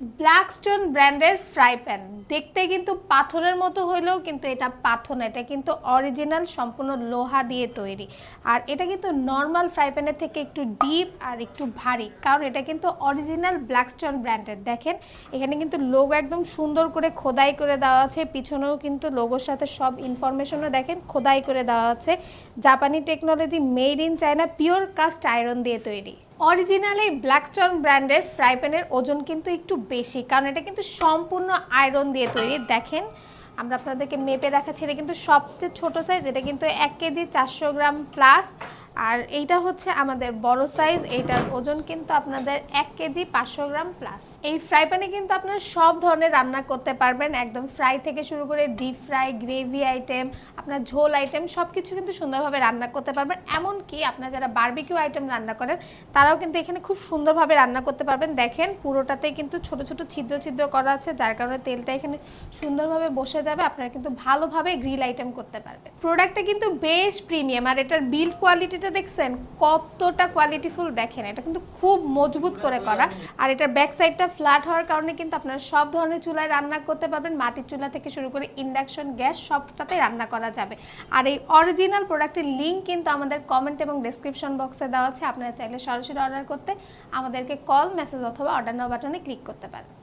Blackstone ব্র্যান্ডের fry pan দেখতে কিন্তু পাথরের মতো হইলেও কিন্তু এটা পাথর না, এটা কিন্তু অরিজিনাল সম্পূর্ণ লোহা দিয়ে তৈরি। আর এটা কিন্তু নর্মাল ফ্রাই প্যানের থেকে একটু ডিপ আর একটু ভারী, কারণ এটা কিন্তু অরিজিনাল ব্ল্যাকস্টোন ব্র্যান্ডের। দেখেন এখানে কিন্তু লোগো একদম সুন্দর করে খোদাই করে দেওয়া আছে, পিছনেও কিন্তু লোগোর সাথে সব ইনফরমেশনও দেখেন খোদাই করে দেওয়া আছে। জাপানি technology, made in China, pure cast iron দিয়ে তৈরি। অরিজিনাল এই ব্ল্যাকস্টোন ব্র্যান্ডের ফ্রাই প্যানের ওজন কিন্তু একটু বেশি, কারণ এটা কিন্তু সম্পূর্ণ আয়রন দিয়ে তৈরি। দেখেন আমরা আপনাদেরকে মেপে দেখাচ্ছি, এটা কিন্তু সবচেয়ে ছোট সাইজ, এটা কিন্তু 1 কেজি 400 গ্রাম প্লাস। আর এইটা হচ্ছে আমাদের বড় সাইজ, এইটার ওজন কিন্তু আপনাদের 1 কেজি 500 গ্রাম প্লাস। এই ফ্রাই প্যানে কিন্তু আপনারা সব ধরনের রান্না করতে পারবেন, একদম ফ্রাই থেকে শুরু করে ডিপ ফ্রাই, গ্রেভি আইটেম, আপনার ঝোল আইটেম সব কিছু কিন্তু সুন্দরভাবে রান্না করতে পারবেন। এমনকি আপনারা যারা বারবিকিউ আইটেম রান্না করেন তারাও কিন্তু এখানে খুব সুন্দরভাবে রান্না করতে পারবেন। দেখেন পুরোটাতেই কিন্তু ছোট ছোট ছিদ্র ছিদ্র করা আছে, যার কারণে তেলটা এখানে সুন্দরভাবে বসে যাবে, আপনারা কিন্তু ভালোভাবে গ্রিল আইটেম করতে পারবেন। প্রোডাক্টটা কিন্তু বেশ প্রিমিয়াম, আর এটার বিল্ড কোয়ালিটিটা দেখছেন কতটা কোয়ালিটিফুল, দেখেন এটা কিন্তু খুব মজবুত করে করা। আর এটার ব্যাক সাইডটা ফ্ল্যাট হওয়ার কারণে কিন্তু আপনারা সব ধরনের চুলায় রান্না করতে পারবেন, মাটির চুলা থেকে শুরু করে ইন্ডাকশন, গ্যাস সবটাতে রান্না করা যাবে। আর এই অরিজিনাল প্রোডাক্টের লিঙ্ক কিন্তু আমাদের কমেন্ট এবং ডেসক্রিপশন বক্সে দেওয়া আছে, আপনারা চাইলে সরাসরি অর্ডার করতে আমাদেরকে কল, মেসেজ অথবা অর্ডার নাও বাটনে ক্লিক করতে পারেন।